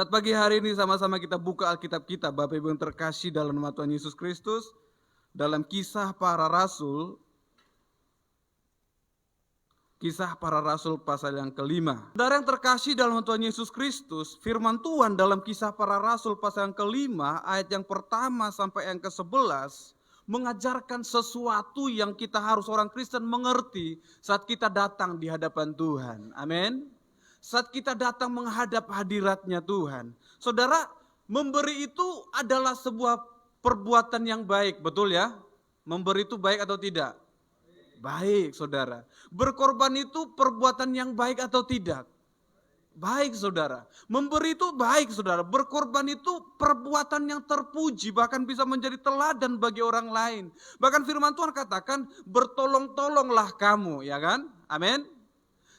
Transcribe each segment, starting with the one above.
Saat pagi hari ini sama-sama kita buka Alkitab kita, Bapak Ibu yang terkasih dalam nama Tuhan Yesus Kristus, dalam Kisah Para Rasul pasal yang kelima. Saudara yang terkasih dalam Tuhan Yesus Kristus, firman Tuhan dalam Kisah Para Rasul pasal yang kelima, ayat yang pertama sampai yang ke-11, mengajarkan sesuatu yang kita harus orang Kristen mengerti saat kita datang di hadapan Tuhan. Amin. Saat kita datang menghadap hadiratnya Tuhan. Saudara, memberi itu adalah sebuah perbuatan yang baik, betul ya? Memberi itu baik atau tidak? Baik, saudara. Berkorban itu perbuatan yang baik atau tidak? Baik, saudara. Memberi itu baik, saudara. Berkorban itu perbuatan yang terpuji, bahkan bisa menjadi teladan bagi orang lain. Bahkan firman Tuhan katakan, bertolong-tolonglah kamu, ya kan? Amin.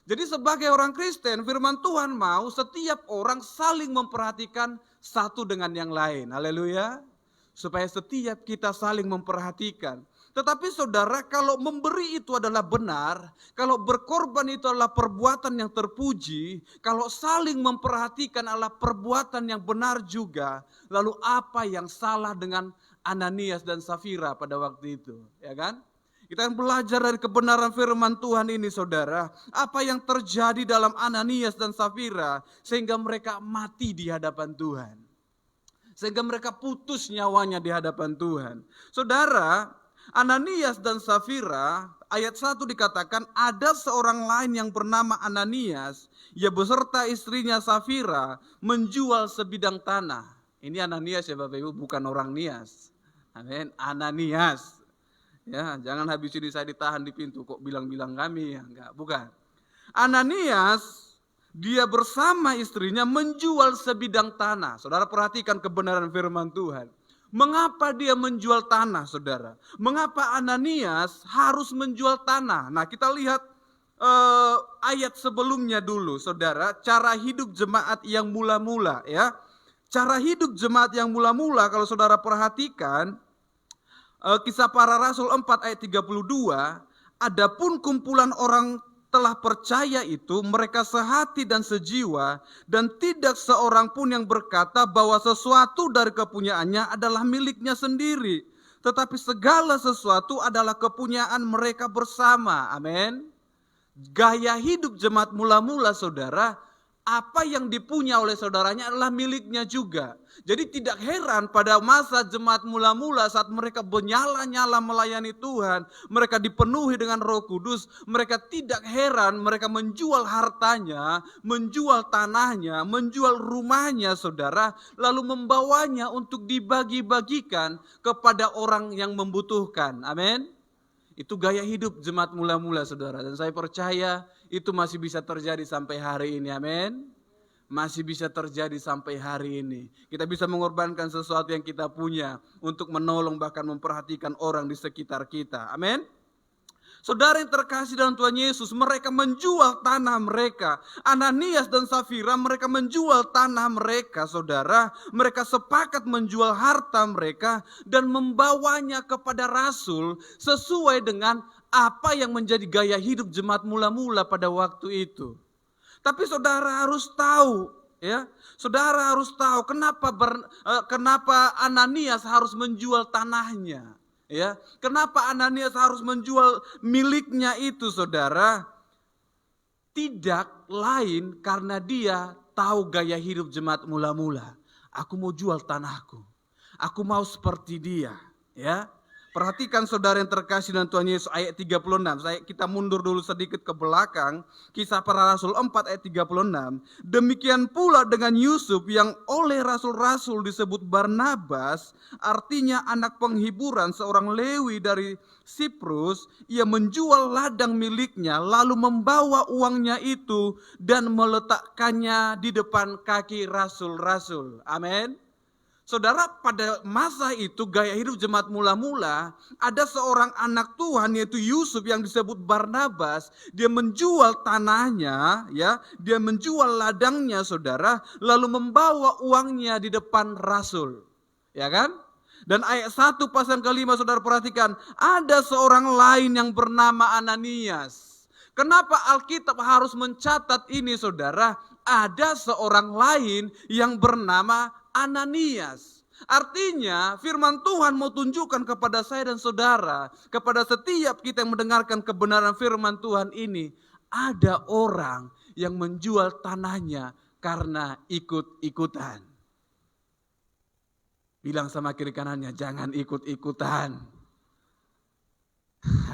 Jadi sebagai orang Kristen, firman Tuhan mau setiap orang saling memperhatikan satu dengan yang lain. Haleluya. Supaya setiap kita saling memperhatikan. Tetapi saudara, kalau memberi itu adalah benar, kalau berkorban itu adalah perbuatan yang terpuji, kalau saling memperhatikan adalah perbuatan yang benar juga, lalu apa yang salah dengan Ananias dan Safira pada waktu itu, ya kan? Kita akan belajar dari kebenaran firman Tuhan ini, saudara. Apa yang terjadi dalam Ananias dan Safira sehingga mereka mati di hadapan Tuhan. Sehingga mereka putus nyawanya di hadapan Tuhan. Saudara, Ananias dan Safira, ayat 1 dikatakan ada seorang lain yang bernama Ananias, ia beserta istrinya Safira menjual sebidang tanah. Ini Ananias ya Bapak Ibu, bukan orang Nias. Amin, Ananias. Ya, jangan habis ini saya ditahan di pintu kok bilang-bilang kami ya, enggak, bukan. Ananias dia bersama istrinya menjual sebidang tanah. Saudara perhatikan kebenaran firman Tuhan. Mengapa dia menjual tanah, saudara? Mengapa Ananias harus menjual tanah? Nah, kita lihat ayat sebelumnya dulu, saudara. Cara hidup jemaat yang mula-mula, ya. Cara hidup jemaat yang mula-mula, kalau saudara perhatikan, Kisah Para Rasul 4 ayat 32, adapun kumpulan orang telah percaya itu, mereka sehati dan sejiwa, dan tidak seorang pun yang berkata bahwa sesuatu dari kepunyaannya adalah miliknya sendiri, tetapi segala sesuatu adalah kepunyaan mereka bersama. Amin. Gaya hidup jemaat mula-mula, saudara, apa yang dipunya oleh saudaranya adalah miliknya juga. Jadi tidak heran pada masa jemaat mula-mula saat mereka bernyala-nyala melayani Tuhan, mereka dipenuhi dengan Roh Kudus, mereka tidak heran mereka menjual hartanya, menjual tanahnya, menjual rumahnya, saudara, lalu membawanya untuk dibagi-bagikan kepada orang yang membutuhkan. Amin. Itu gaya hidup jemaat mula-mula, saudara, dan saya percaya itu masih bisa terjadi sampai hari ini. Amin. Masih bisa terjadi sampai hari ini. Kita bisa mengorbankan sesuatu yang kita punya untuk menolong bahkan memperhatikan orang di sekitar kita. Amin. Saudara yang terkasih dalam Tuhan Yesus, mereka menjual tanah mereka. Ananias dan Safira, mereka menjual tanah mereka, saudara. Mereka sepakat menjual harta mereka dan membawanya kepada Rasul sesuai dengan apa yang menjadi gaya hidup jemaat mula-mula pada waktu itu. Tapi saudara harus tahu, ya, saudara harus tahu kenapa Ananias harus menjual tanahnya, ya, kenapa Ananias harus menjual miliknya itu, saudara? Tidak lain karena dia tahu gaya hidup jemaat mula-mula. Aku mau jual tanahku, aku mau seperti dia, ya. Perhatikan saudara yang terkasih dalam Tuhan Yesus, ayat 36. Kita mundur dulu sedikit ke belakang. Kisah Para Rasul 4 ayat 36. Demikian pula dengan Yusuf yang oleh rasul-rasul disebut Barnabas, artinya anak penghiburan, seorang Lewi dari Siprus. Ia menjual ladang miliknya lalu membawa uangnya itu dan meletakkannya di depan kaki rasul-rasul. Amin. Saudara, pada masa itu gaya hidup jemaat mula-mula, ada seorang anak Tuhan yaitu Yusuf yang disebut Barnabas. Dia menjual tanahnya, ya, dia menjual ladangnya, saudara, lalu membawa uangnya di depan rasul, ya kan? Dan ayat 1 pasal kelima, saudara perhatikan, ada seorang lain yang bernama Ananias. Kenapa Alkitab harus mencatat ini, saudara? ada seorang lain yang bernama Ananias. Artinya firman Tuhan mau tunjukkan kepada saya dan saudara, kepada setiap kita yang mendengarkan kebenaran firman Tuhan ini, ada orang yang menjual tanahnya karena ikut-ikutan. Bilang sama kiri kanannya, jangan ikut-ikutan.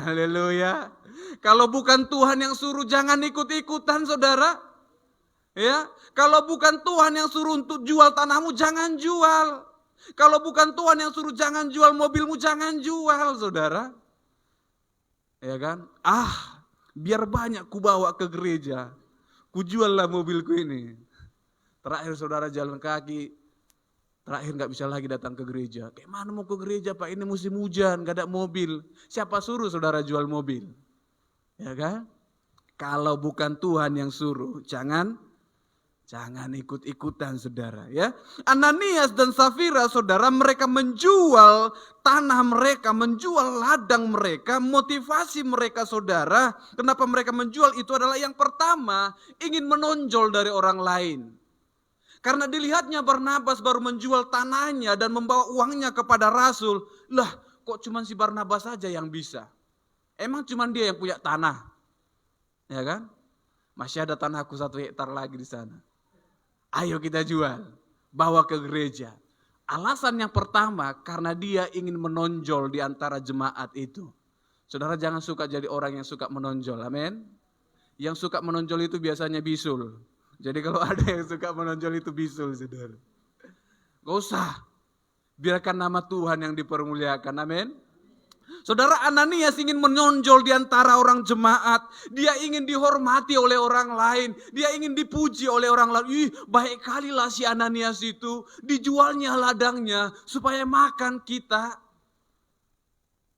Haleluya. Kalau bukan Tuhan yang suruh, jangan ikut-ikutan, saudara. Ya, kalau bukan Tuhan yang suruh untuk jual tanahmu, jangan jual. Kalau bukan Tuhan yang suruh jangan jual mobilmu, jangan jual, saudara. Ya kan? Biar banyak ku bawa ke gereja, ku juallah mobilku ini. Terakhir saudara jalan kaki, terakhir gak bisa lagi datang ke gereja. Kayak mana mau ke gereja Pak, ini musim hujan, gak ada mobil. Siapa suruh saudara jual mobil? Ya kan? Kalau bukan Tuhan yang suruh, jangan ikut-ikutan, saudara, ya. Ananias dan Safira, saudara, mereka menjual tanah mereka, menjual ladang mereka. Motivasi mereka, saudara, kenapa mereka menjual itu adalah yang pertama, ingin menonjol dari orang lain. Karena dilihatnya Barnabas baru menjual tanahnya dan membawa uangnya kepada Rasul. Lah, kok cuma si Barnabas saja yang bisa? Emang cuma dia yang punya tanah? Ya kan? Masih ada tanahku 1 hektar lagi di sana. Ayo kita jual, bawa ke gereja. Alasan yang pertama, karena dia ingin menonjol di antara jemaat itu. Saudara jangan suka jadi orang yang suka menonjol, amin. Yang suka menonjol itu biasanya bisul. Jadi kalau ada yang suka menonjol itu bisul, saudara. Gak usah, biarkan nama Tuhan yang dipermuliakan, amin. Saudara, Ananias ingin menonjol di antara orang jemaat. Dia ingin dihormati oleh orang lain. Dia ingin dipuji oleh orang lain. Baik kalilah si Ananias itu. Dijualnya ladangnya supaya makan kita.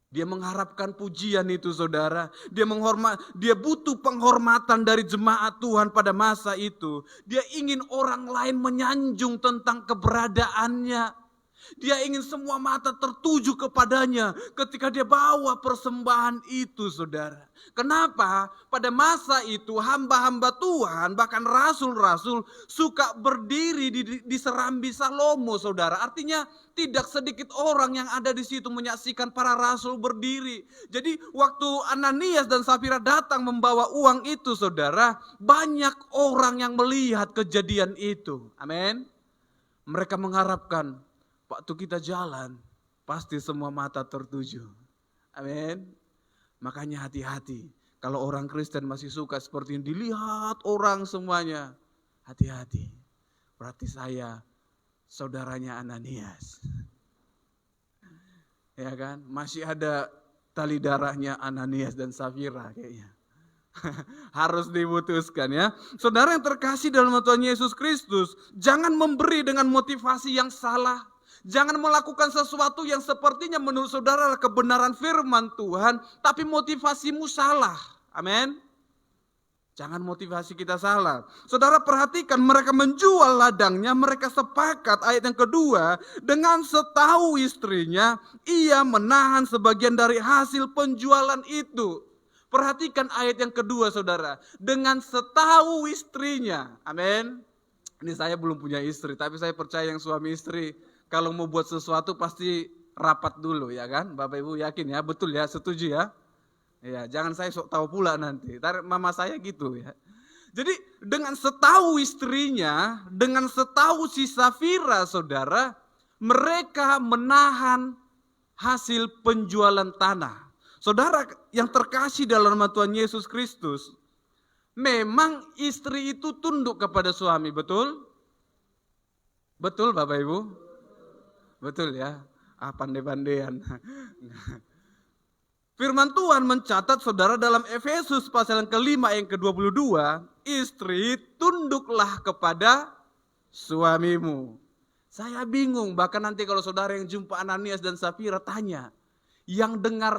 Dia mengharapkan pujian itu, saudara. Dia butuh penghormatan dari jemaat Tuhan pada masa itu. Dia ingin orang lain menyanjung tentang keberadaannya. Dia ingin semua mata tertuju kepadanya ketika dia bawa persembahan itu, saudara. Kenapa? Pada masa itu hamba-hamba Tuhan, bahkan rasul-rasul suka berdiri di serambi Salomo, saudara. Artinya tidak sedikit orang yang ada di situ menyaksikan para rasul berdiri. Jadi waktu Ananias dan Safira datang membawa uang itu, saudara, banyak orang yang melihat kejadian itu. Amin. Mereka mengharapkan, waktu kita jalan, pasti semua mata tertuju. Amin. Makanya hati-hati. Kalau orang Kristen masih suka seperti ini, dilihat orang semuanya. Hati-hati. Berarti saya saudaranya Ananias. Ya kan? Masih ada tali darahnya Ananias dan Safira kayaknya. Harus diputuskan, ya. Saudara yang terkasih dalam Tuhan Yesus Kristus, jangan memberi dengan motivasi yang salah. Jangan melakukan sesuatu yang sepertinya menurut saudara kebenaran firman Tuhan, tapi motivasimu salah. Amin. Jangan motivasi kita salah. Saudara perhatikan, mereka menjual ladangnya, mereka sepakat, ayat yang kedua, dengan setahu istrinya, ia menahan sebagian dari hasil penjualan itu. Perhatikan ayat yang kedua, saudara, dengan setahu istrinya. Amin. Ini saya belum punya istri, tapi saya percaya yang suami istri, kalau mau buat sesuatu pasti rapat dulu, ya kan? Bapak Ibu yakin ya? Betul ya? Setuju ya? Ya, jangan saya sok tahu pula nanti. Ntar mama saya gitu ya. Jadi dengan setahu istrinya, dengan setahu si Safira, saudara, mereka menahan hasil penjualan tanah. Saudara yang terkasih dalam nama Tuhan Yesus Kristus, memang istri itu tunduk kepada suami, betul? Betul Bapak Ibu? Betul ya, pandai-pandaian. Firman Tuhan mencatat, saudara, dalam Efesus pasal yang kelima yang ke-22, istri tunduklah kepada suamimu. Saya bingung, bahkan nanti kalau saudara yang jumpa Ananias dan Safira tanya, yang dengar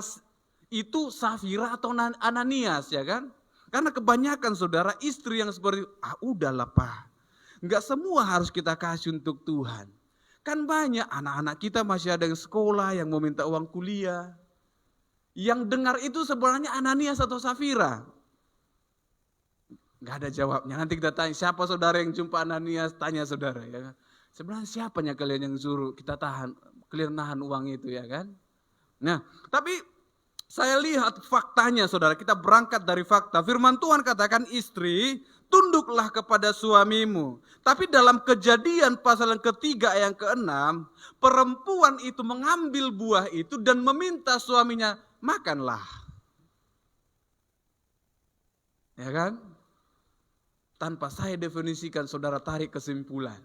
itu Safira atau Ananias, ya kan? Karena kebanyakan saudara istri yang seperti, udahlah Pak, enggak semua harus kita kasih untuk Tuhan. Kan banyak anak-anak kita masih ada yang sekolah, yang mau minta uang kuliah. Yang dengar itu sebenarnya Ananias atau Safira. Nggak ada jawabnya. Nanti kita tanya, siapa saudara yang jumpa Ananias? Tanya saudara, ya kan. Sebenarnya siapanya kalian yang suruh kita kalian nahan uang itu, ya kan? Nah, tapi saya lihat faktanya saudara, kita berangkat dari fakta. Firman Tuhan katakan, istri, tunduklah kepada suamimu. Tapi dalam Kejadian pasal yang ketiga ayat ke-6, perempuan itu mengambil buah itu dan meminta suaminya, makanlah. Ya kan? Tanpa saya definisikan, saudara tarik kesimpulan.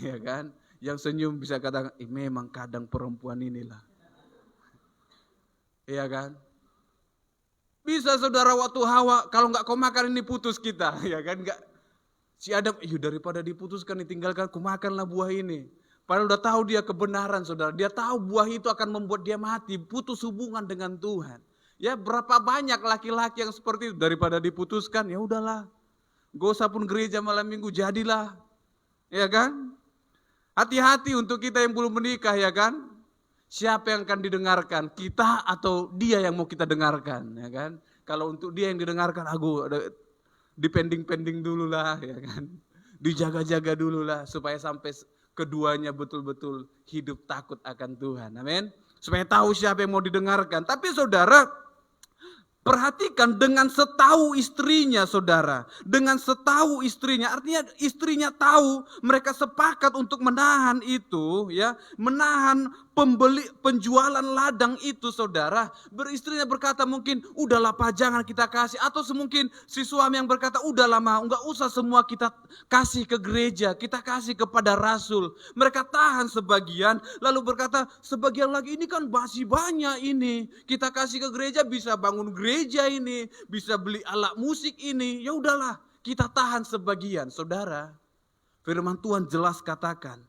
Ya kan? Yang senyum bisa katakan, memang kadang perempuan inilah. Iya kan? Bisa saudara waktu Hawa, kalau nggak kau makan ini putus kita, ya kan? Nggak. Si Adam, daripada diputuskan ditinggalkan, kau makanlah buah ini. Padahal udah tahu dia kebenaran saudara, dia tahu buah itu akan membuat dia mati, putus hubungan dengan Tuhan. Ya berapa banyak laki-laki yang seperti itu, daripada diputuskan, ya udahlah. Gak usah pun gereja malam minggu, jadilah. Ya kan? Hati-hati untuk kita yang belum menikah, ya kan? Siapa yang akan didengarkan? Kita atau dia yang mau kita dengarkan, ya kan? Kalau untuk dia yang didengarkan, dipending-pending dulu lah, ya kan? Dijaga-jaga dulu lah, supaya sampai keduanya betul-betul hidup takut akan Tuhan, amin? Supaya tahu siapa yang mau didengarkan. Tapi saudara, perhatikan dengan setahu istrinya saudara. Dengan setahu istrinya, artinya istrinya tahu, mereka sepakat untuk menahan itu, ya, menahan penjualan ladang itu saudara. Beristrinya berkata mungkin, udahlah Pak jangan kita kasih. Atau semungkin si suami yang berkata, udahlah Ma, enggak usah semua kita kasih ke gereja, kita kasih kepada rasul. Mereka tahan sebagian, lalu berkata, sebagian lagi ini kan masih banyak ini. Kita kasih ke gereja bisa bangun gereja ini, bisa beli alat musik ini. Ya udahlah, kita tahan sebagian. Saudara, firman Tuhan jelas katakan,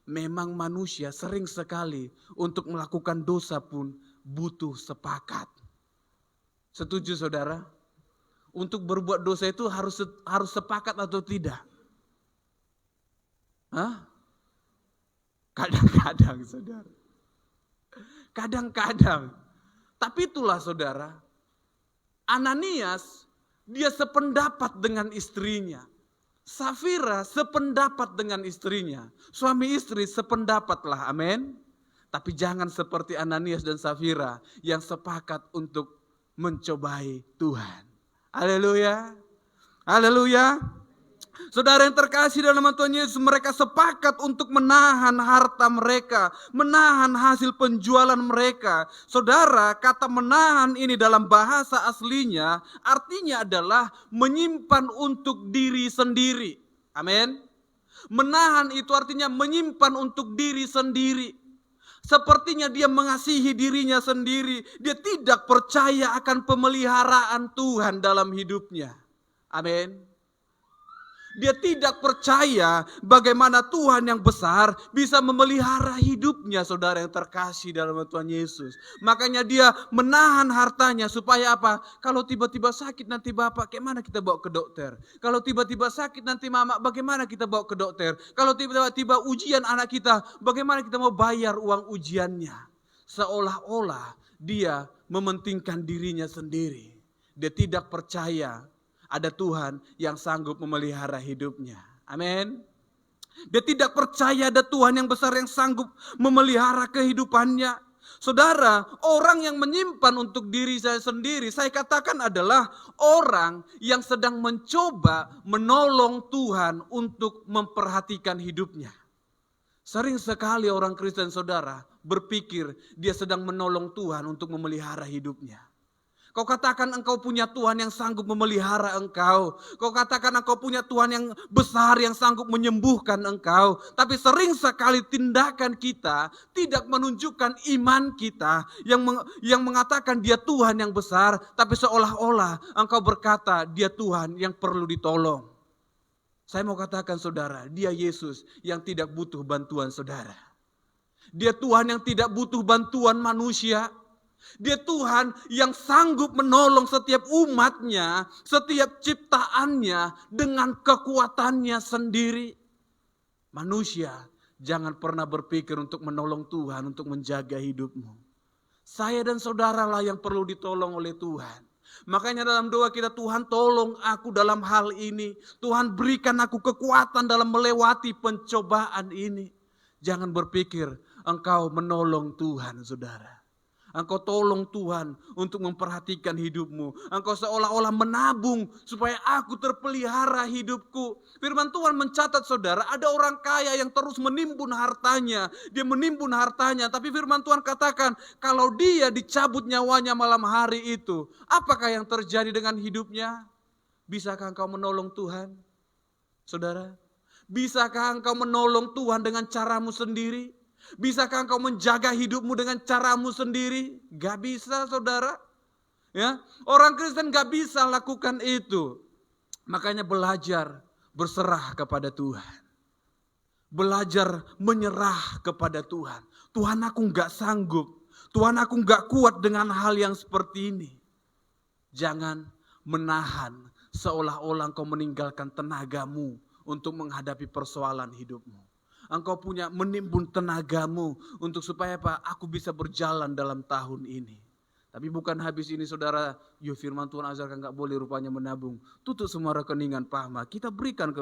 memang manusia sering sekali untuk melakukan dosa pun butuh sepakat. Setuju saudara? Untuk berbuat dosa itu harus sepakat atau tidak? Hah? Kadang-kadang saudara. Kadang-kadang. Tapi itulah saudara, Ananias dia sependapat dengan istrinya. Safira sependapat dengan istrinya. Suami istri sependapatlah, amin. Tapi jangan seperti Ananias dan Safira yang sepakat untuk mencobai Tuhan. Haleluya. Haleluya. Saudara yang terkasih dalam Tuhan Yesus, mereka sepakat untuk menahan harta mereka, menahan hasil penjualan mereka. Saudara, kata menahan ini dalam bahasa aslinya artinya adalah menyimpan untuk diri sendiri. Amin. Menahan itu artinya menyimpan untuk diri sendiri. Sepertinya dia mengasihi dirinya sendiri. Dia tidak percaya akan pemeliharaan Tuhan dalam hidupnya. Amin. Dia tidak percaya bagaimana Tuhan yang besar bisa memelihara hidupnya, saudara yang terkasih dalam Tuhan Yesus. Makanya dia menahan hartanya supaya apa? Kalau tiba-tiba sakit nanti bapak, bagaimana kita bawa ke dokter? Kalau tiba-tiba sakit nanti mama, bagaimana kita bawa ke dokter? Kalau tiba-tiba ujian anak kita, bagaimana kita mau bayar uang ujiannya? Seolah-olah dia mementingkan dirinya sendiri. Dia tidak percaya ada Tuhan yang sanggup memelihara hidupnya. Amin. Dia tidak percaya ada Tuhan yang besar yang sanggup memelihara kehidupannya. Saudara, orang yang menyimpan untuk diri saya sendiri, saya katakan adalah orang yang sedang mencoba menolong Tuhan untuk memperhatikan hidupnya. Sering sekali orang Kristen saudara berpikir dia sedang menolong Tuhan untuk memelihara hidupnya. Kau katakan engkau punya Tuhan yang sanggup memelihara engkau. Kau katakan engkau punya Tuhan yang besar yang sanggup menyembuhkan engkau. Tapi sering sekali tindakan kita tidak menunjukkan iman kita yang mengatakan dia Tuhan yang besar. Tapi seolah-olah engkau berkata dia Tuhan yang perlu ditolong. Saya mau katakan saudara, dia Yesus yang tidak butuh bantuan saudara. Dia Tuhan yang tidak butuh bantuan manusia. Dia Tuhan yang sanggup menolong setiap umatnya, setiap ciptaannya dengan kekuatannya sendiri. Manusia, jangan pernah berpikir untuk menolong Tuhan untuk menjaga hidupmu. Saya dan saudaralah yang perlu ditolong oleh Tuhan. Makanya dalam doa kita, Tuhan tolong aku dalam hal ini. Tuhan berikan aku kekuatan dalam melewati pencobaan ini. Jangan berpikir engkau menolong Tuhan, saudara. Engkau tolong Tuhan untuk memperhatikan hidupmu. Engkau seolah-olah menabung supaya aku terpelihara hidupku. Firman Tuhan mencatat, saudara, ada orang kaya yang terus menimbun hartanya. Dia menimbun hartanya, tapi firman Tuhan katakan, kalau dia dicabut nyawanya malam hari itu, apakah yang terjadi dengan hidupnya? Bisakah engkau menolong Tuhan, saudara? Bisakah engkau menolong Tuhan dengan caramu sendiri? Bisakah engkau menjaga hidupmu dengan caramu sendiri? Gak bisa, saudara. Ya, orang Kristen gak bisa lakukan itu. Makanya belajar berserah kepada Tuhan. Belajar menyerah kepada Tuhan. Tuhan, aku gak sanggup. Tuhan, aku gak kuat dengan hal yang seperti ini. Jangan menahan seolah-olah engkau meninggalkan tenagamu untuk menghadapi persoalan hidupmu. Engkau punya menimbun tenagamu untuk supaya apa? Aku bisa berjalan dalam tahun ini. Tapi bukan habis ini, saudara, firman Tuhan ajarkan gak boleh rupanya menabung. Tutup semua rekeningan, Pahma. Kita berikan ke...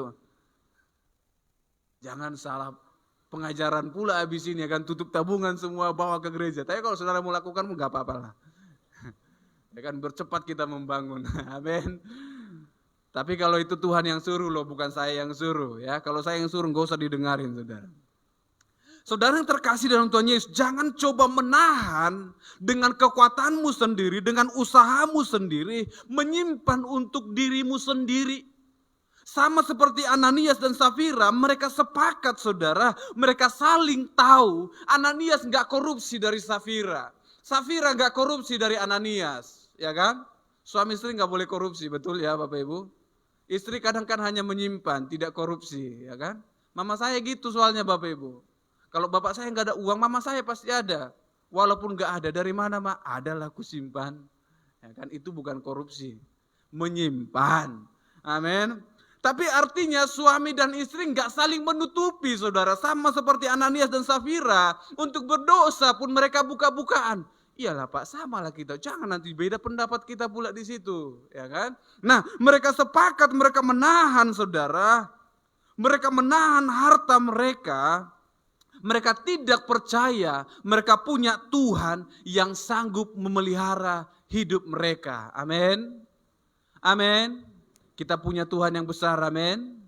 Jangan salah pengajaran pula habis ini, akan tutup tabungan semua bawa ke gereja. Tapi kalau saudara mau lakukan, gak apa-apa lah. Ya kan, bercepat kita membangun. Amin. Tapi kalau itu Tuhan yang suruh loh, bukan saya yang suruh ya. Kalau saya yang suruh, gak usah didengarin, saudara. Saudara yang terkasih dalam Tuhan Yesus, jangan coba menahan dengan kekuatanmu sendiri, dengan usahamu sendiri, menyimpan untuk dirimu sendiri. Sama seperti Ananias dan Safira, mereka sepakat, saudara. Mereka saling tahu, Ananias gak korupsi dari Safira. Safira gak korupsi dari Ananias, ya kan? Suami istri gak boleh korupsi, betul ya Bapak Ibu? Istri kadang kan hanya menyimpan, tidak korupsi, ya kan? Mama saya gitu soalnya Bapak Ibu. Kalau bapak saya nggak ada uang, mama saya pasti ada. Walaupun nggak ada, dari mana mak? Adalah aku simpan. Ya kan? Itu bukan korupsi, menyimpan. Amin. Tapi artinya suami dan istri nggak saling menutupi, saudara. Sama seperti Ananias dan Safira, untuk berdosa pun mereka buka-bukaan. Iyalah Pak, samalah kita. Jangan nanti beda pendapat kita pula di situ, ya kan? Nah, mereka sepakat, mereka menahan, saudara. Mereka menahan harta mereka. Mereka tidak percaya mereka punya Tuhan yang sanggup memelihara hidup mereka. Amin. Amin. Kita punya Tuhan yang besar, amin.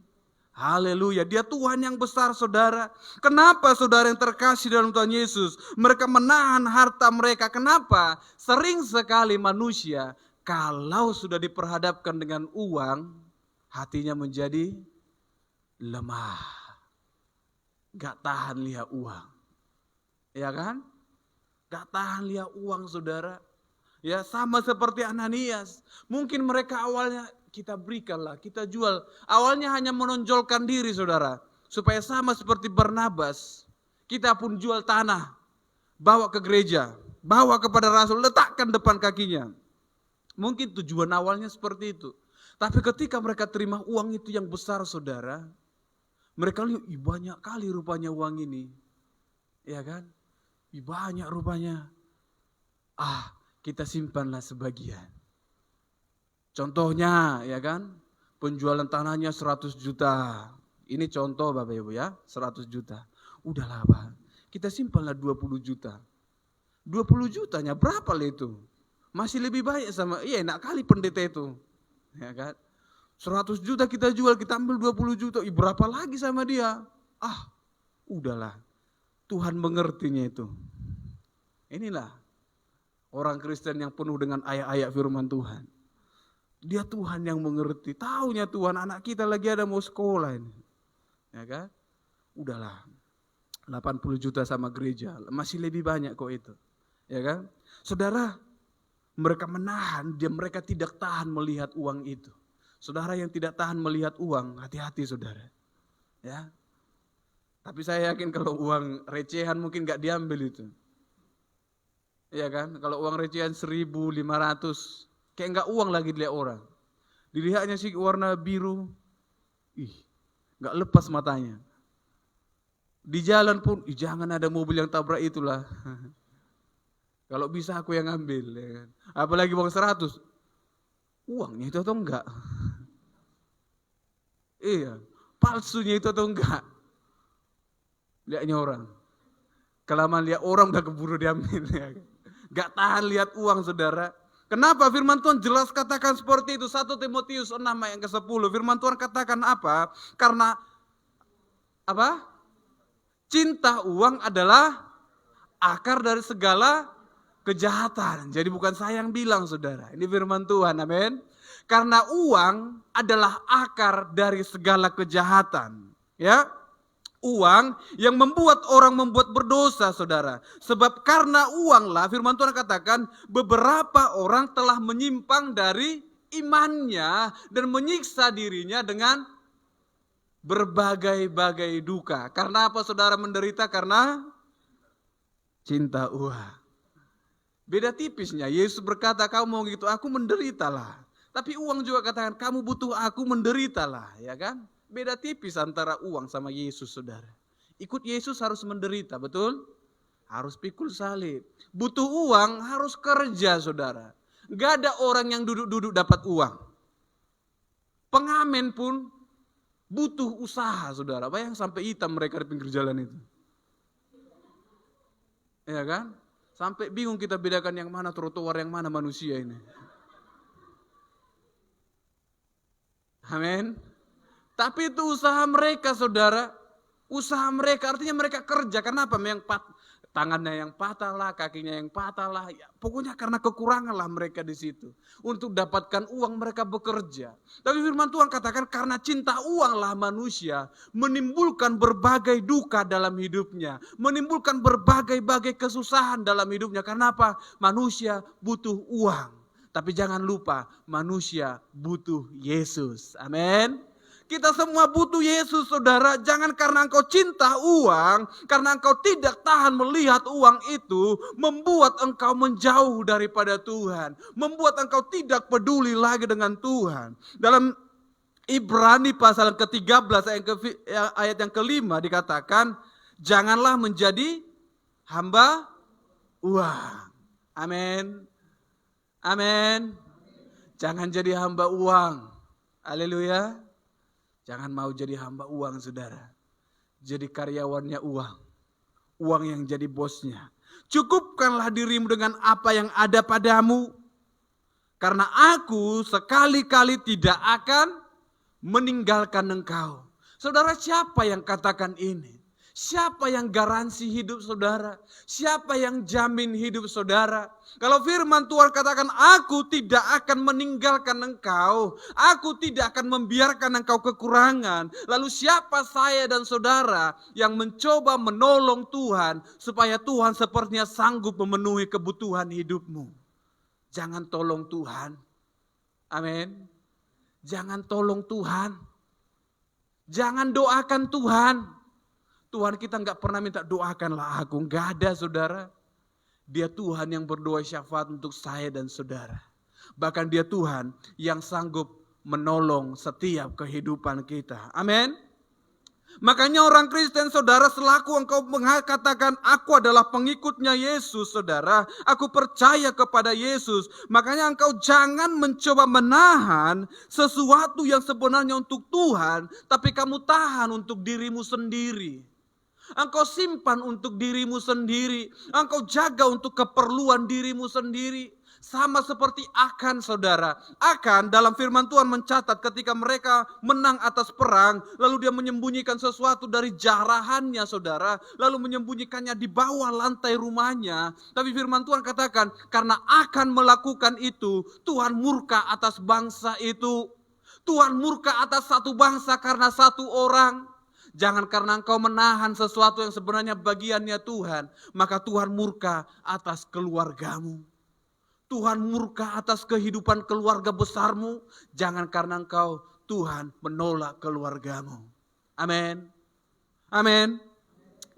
Haleluya, dia Tuhan yang besar, saudara. Kenapa saudara yang terkasih dalam Tuhan Yesus? Mereka menahan harta mereka. Kenapa? Sering sekali manusia kalau sudah diperhadapkan dengan uang, hatinya menjadi lemah. Gak tahan lihat uang. Ya kan? Gak tahan lihat uang, saudara. Ya, sama seperti Ananias. Mungkin mereka awalnya kita berikanlah, kita jual. Awalnya hanya menonjolkan diri, saudara. Supaya sama seperti Barnabas. Kita pun jual tanah. Bawa ke gereja. Bawa kepada Rasul, letakkan depan kakinya. Mungkin tujuan awalnya seperti itu. Tapi ketika mereka terima uang itu yang besar, saudara. Mereka lihat, banyak kali rupanya uang ini. Ya kan? Banyak rupanya. Kita simpanlah sebagian. Contohnya, ya kan, penjualan tanahnya 100 juta. Ini contoh Bapak Ibu ya, 100 juta. Udahlah Pak, kita simpanlah 20 juta. 20 jutanya berapa lah itu? Masih lebih baik sama, enak kali pendeta itu. Ya kan? 100 juta kita jual, kita ambil 20 juta. Berapa lagi sama dia? Udahlah. Tuhan mengertinya itu. Inilah orang Kristen yang penuh dengan ayat-ayat firman Tuhan. Dia Tuhan yang mengerti. Taunya Tuhan, anak kita lagi ada mau sekolah ini. Ya kan? Udahlah. 80 juta sama gereja. Masih lebih banyak kok itu. Ya kan? Saudara, mereka menahan, mereka tidak tahan melihat uang itu. Saudara yang tidak tahan melihat uang, hati-hati saudara. Ya. Tapi saya yakin kalau uang recehan mungkin gak diambil itu. Ya kan? Kalau uang recehan 1.500, kayak enggak uang lagi dilihat orang. Dilihatnya sih warna biru. Enggak lepas matanya. Di jalan pun, jangan ada mobil yang tabrak itulah. Kalau bisa aku yang ambil. Ya kan? Apalagi uang 100. uangnya itu atau enggak? Iya, palsunya itu atau enggak? Lihatnya orang. Kelamaan lihat orang udah keburu diambil. Ya. Gak tahan lihat uang, saudara. Kenapa firman Tuhan jelas katakan seperti itu? 1 Timotius 6 ayat ke-10. Firman Tuhan katakan apa? Karena apa? Cinta uang adalah akar dari segala kejahatan. Jadi bukan saya yang bilang, saudara. Ini firman Tuhan, amin. Karena uang adalah akar dari segala kejahatan. Ya, uang yang membuat orang membuat berdosa, saudara. Sebab karena uanglah, firman Tuhan katakan, beberapa orang telah menyimpang dari imannya dan menyiksa dirinya dengan berbagai-bagai duka. Karena apa, saudara, menderita? Karena cinta uang. Beda tipisnya, Yesus berkata, kamu mau gitu, aku menderitalah. Tapi uang juga katakan, kamu butuh aku, menderitalah, ya kan? Beda tipis antara uang sama Yesus, saudara. Ikut Yesus harus menderita, betul? Harus pikul salib. Butuh uang, harus kerja, saudara. Gak ada orang yang duduk-duduk dapat uang. Pengamen pun butuh usaha, saudara. Bayang sampai hitam mereka di pinggir jalan itu. Ya kan? Sampai bingung kita bedakan yang mana trotoar, yang mana manusia ini. Amin. Tapi itu usaha mereka, saudara. Usaha mereka, artinya mereka kerja. Kenapa? Tangannya yang patah lah, kakinya yang patah lah. Ya, pokoknya karena kekurangan lah mereka di situ. Untuk dapatkan uang mereka bekerja. Tapi firman Tuhan katakan karena cinta uang lah manusia menimbulkan berbagai duka dalam hidupnya. Menimbulkan berbagai-bagai kesusahan dalam hidupnya. Kenapa? Manusia butuh uang. Tapi jangan lupa manusia butuh Yesus. Amin. Kita semua butuh Yesus, saudara. Jangan karena engkau cinta uang, karena engkau tidak tahan melihat uang itu, membuat engkau menjauh daripada Tuhan. Membuat engkau tidak peduli lagi dengan Tuhan. Dalam Ibrani pasal ke-13 ayat yang kelima dikatakan, janganlah menjadi hamba uang. Amin. Amin. Jangan jadi hamba uang. Haleluya. Jangan mau jadi hamba uang, saudara. Jadi karyawannya uang. Uang yang jadi bosnya. Cukupkanlah dirimu dengan apa yang ada padamu. Karena aku sekali-kali tidak akan meninggalkan engkau. Saudara, siapa yang katakan ini? Siapa yang garansi hidup saudara? Siapa yang jamin hidup saudara? Kalau firman Tuhan katakan, aku tidak akan meninggalkan engkau. Aku tidak akan membiarkan engkau kekurangan. Lalu siapa saya dan saudara yang mencoba menolong Tuhan supaya Tuhan sepertinya sanggup memenuhi kebutuhan hidupmu? Jangan tolong Tuhan. Amin. Jangan tolong Tuhan. Jangan doakan Tuhan. Tuhan kita nggak pernah minta doakanlah aku. Nggak ada, saudara. Dia Tuhan yang berdoa syafaat untuk saya dan saudara. Bahkan dia Tuhan yang sanggup menolong setiap kehidupan kita. Amin. Makanya orang Kristen, saudara, selaku engkau mengatakan aku adalah pengikutnya Yesus, saudara. Aku percaya kepada Yesus. Makanya engkau jangan mencoba menahan sesuatu yang sebenarnya untuk Tuhan, tapi kamu tahan untuk dirimu sendiri. Engkau simpan untuk dirimu sendiri. Engkau jaga untuk keperluan dirimu sendiri. Sama seperti Akan, saudara. Akan dalam firman Tuhan mencatat ketika mereka menang atas perang. Lalu dia menyembunyikan sesuatu dari jarahannya, saudara. Lalu menyembunyikannya di bawah lantai rumahnya. Tapi firman Tuhan katakan, karena Akan melakukan itu, Tuhan murka atas bangsa itu. Tuhan murka atas satu bangsa karena satu orang. Jangan karena engkau menahan sesuatu yang sebenarnya bagiannya Tuhan, maka Tuhan murka atas keluargamu. Tuhan murka atas kehidupan keluarga besarmu. Jangan karena engkau, Tuhan menolak keluargamu. Amin. Amin.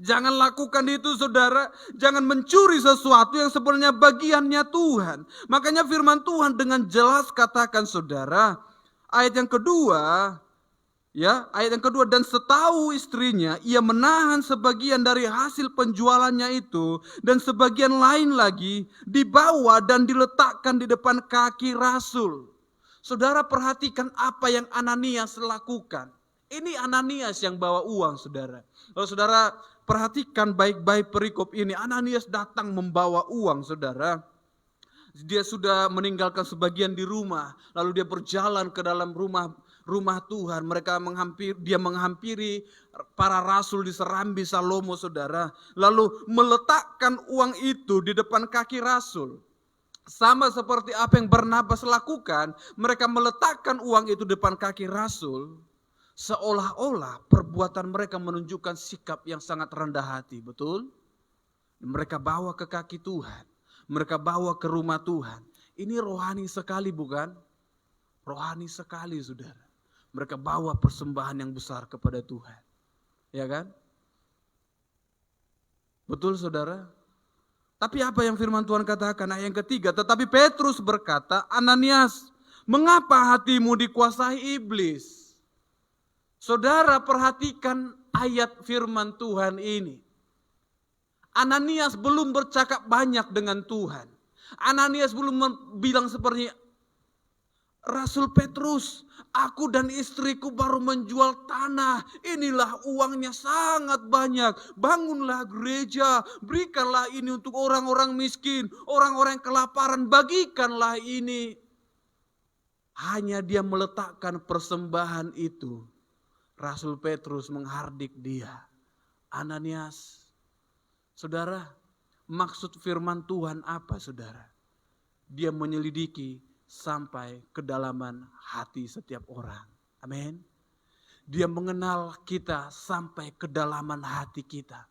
Jangan lakukan itu, saudara. Jangan mencuri sesuatu yang sebenarnya bagiannya Tuhan. Makanya firman Tuhan dengan jelas katakan, saudara, ayat yang kedua, ayat yang kedua, dan setahu istrinya ia menahan sebagian dari hasil penjualannya itu dan sebagian lain lagi dibawa dan diletakkan di depan kaki Rasul. Saudara perhatikan apa yang Ananias lakukan. Ini Ananias yang bawa uang, saudara. Kalau saudara perhatikan baik-baik perikop ini, Ananias datang membawa uang, saudara. Dia sudah meninggalkan sebagian di rumah, lalu dia berjalan ke dalam rumah Tuhan. Dia menghampiri para rasul di Serambi Salomo, saudara. Lalu meletakkan uang itu di depan kaki rasul. Sama seperti apa yang Barnabas lakukan, mereka meletakkan uang itu depan kaki rasul, seolah-olah perbuatan mereka menunjukkan sikap yang sangat rendah hati, betul? Mereka bawa ke kaki Tuhan, mereka bawa ke rumah Tuhan. Ini rohani sekali, bukan? Rohani sekali, saudara. Mereka bawa persembahan yang besar kepada Tuhan, ya kan? Betul, saudara? Tapi apa yang firman Tuhan katakan? Ayat yang ketiga, tetapi Petrus berkata, Ananias, mengapa hatimu dikuasai iblis? Saudara perhatikan ayat firman Tuhan ini. Ananias belum bercakap banyak dengan Tuhan. Ananias belum bilang seperti, Rasul Petrus, aku dan istriku baru menjual tanah. Inilah uangnya sangat banyak. Bangunlah gereja, berikanlah ini untuk orang-orang miskin, orang-orang yang kelaparan, bagikanlah ini. Hanya dia meletakkan persembahan itu, Rasul Petrus menghardik dia. Ananias, saudara, maksud firman Tuhan apa, saudara? Dia menyelidiki sampai kedalaman hati setiap orang. Amin. Dia mengenal kita sampai kedalaman hati kita.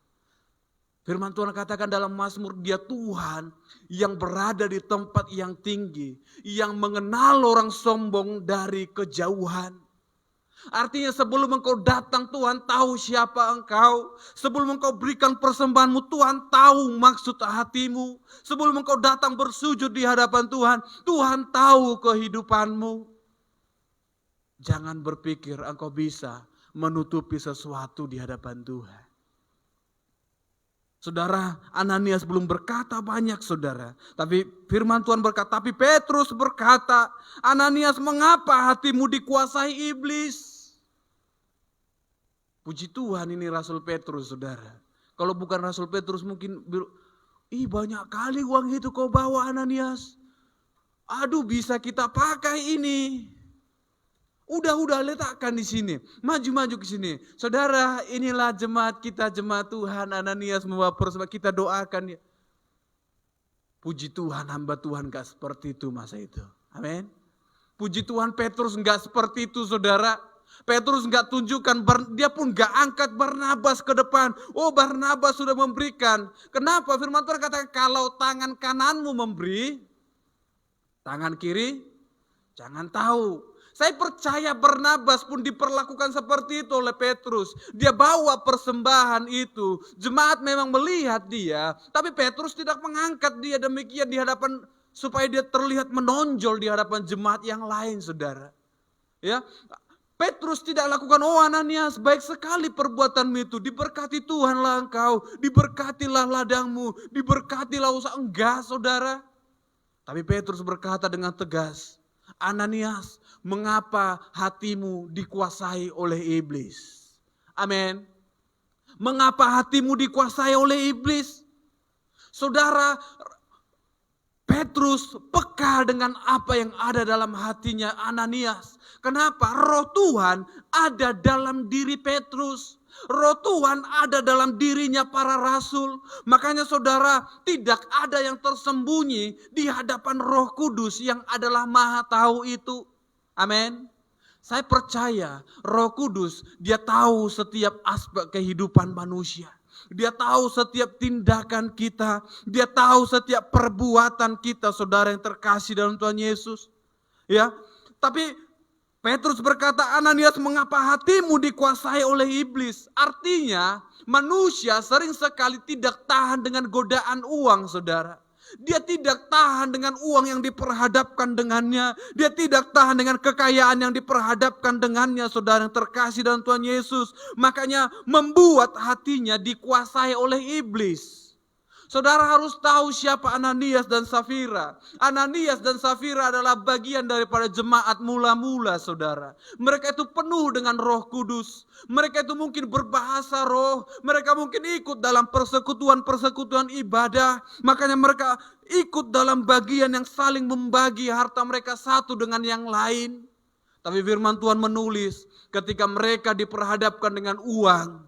Firman Tuhan katakan dalam Mazmur, dia Tuhan yang berada di tempat yang tinggi, yang mengenal orang sombong dari kejauhan. Artinya sebelum engkau datang, Tuhan tahu siapa engkau. Sebelum engkau berikan persembahanmu, Tuhan tahu maksud hatimu. Sebelum engkau datang bersujud di hadapan Tuhan, Tuhan tahu kehidupanmu. Jangan berpikir engkau bisa menutupi sesuatu di hadapan Tuhan. Saudara, Ananias belum berkata banyak, saudara. Tapi firman Tuhan berkata, tapi Petrus berkata, Ananias, mengapa hatimu dikuasai iblis? Puji Tuhan, ini Rasul Petrus, saudara. Kalau bukan Rasul Petrus mungkin, banyak kali uang itu kau bawa, Ananias. Aduh, bisa kita pakai ini. Udah letakkan di sini. Maju ke sini. Saudara, inilah jemaat kita, jemaat Tuhan. Ananias membawa persembahan, kita doakan dia. Puji Tuhan, hamba Tuhan gak seperti itu masa itu. Amin. Puji Tuhan, Petrus gak seperti itu, saudara. Petrus gak tunjukkan, dia pun gak angkat Barnabas ke depan. Oh, Barnabas sudah memberikan. Kenapa? Firman Tuhan katakan, kalau tangan kananmu memberi, tangan kiri jangan tahu. Saya percaya Barnabas pun diperlakukan seperti itu oleh Petrus. Dia bawa persembahan itu. Jemaat memang melihat dia, tapi Petrus tidak mengangkat dia demikian di hadapan, supaya dia terlihat menonjol di hadapan jemaat yang lain, saudara. Ya, Petrus tidak lakukan, oh Ananias, baik sekali perbuatanmu itu, diberkati Tuhanlah engkau, diberkatilah ladangmu, diberkatilah usaha. Enggak, saudara. Tapi Petrus berkata dengan tegas, Ananias, mengapa hatimu dikuasai oleh iblis? Amin. Mengapa hatimu dikuasai oleh iblis? Saudara, Petrus peka dengan apa yang ada dalam hatinya Ananias. Kenapa? Roh Tuhan ada dalam diri Petrus. Roh Tuhan ada dalam dirinya para rasul. Makanya saudara, tidak ada yang tersembunyi di hadapan Roh Kudus yang adalah Maha Tahu itu. Amin. Saya percaya Roh Kudus, dia tahu setiap aspek kehidupan manusia. Dia tahu setiap tindakan kita. Dia tahu setiap perbuatan kita, saudara yang terkasih dalam Tuhan Yesus. Ya, tapi Petrus berkata, Ananias, mengapa hatimu dikuasai oleh iblis? Artinya manusia sering sekali tidak tahan dengan godaan uang, saudara. Dia tidak tahan dengan uang yang diperhadapkan dengannya. Dia tidak tahan dengan kekayaan yang diperhadapkan dengannya, saudara yang terkasih dalam Tuhan Yesus. Makanya membuat hatinya dikuasai oleh iblis. Saudara harus tahu siapa Ananias dan Safira. Ananias dan Safira adalah bagian daripada jemaat mula-mula, saudara. Mereka itu penuh dengan Roh Kudus. Mereka itu mungkin berbahasa roh. Mereka mungkin ikut dalam persekutuan-persekutuan ibadah. Makanya mereka ikut dalam bagian yang saling membagi harta mereka satu dengan yang lain. Tapi firman Tuhan menulis, ketika mereka diperhadapkan dengan uang,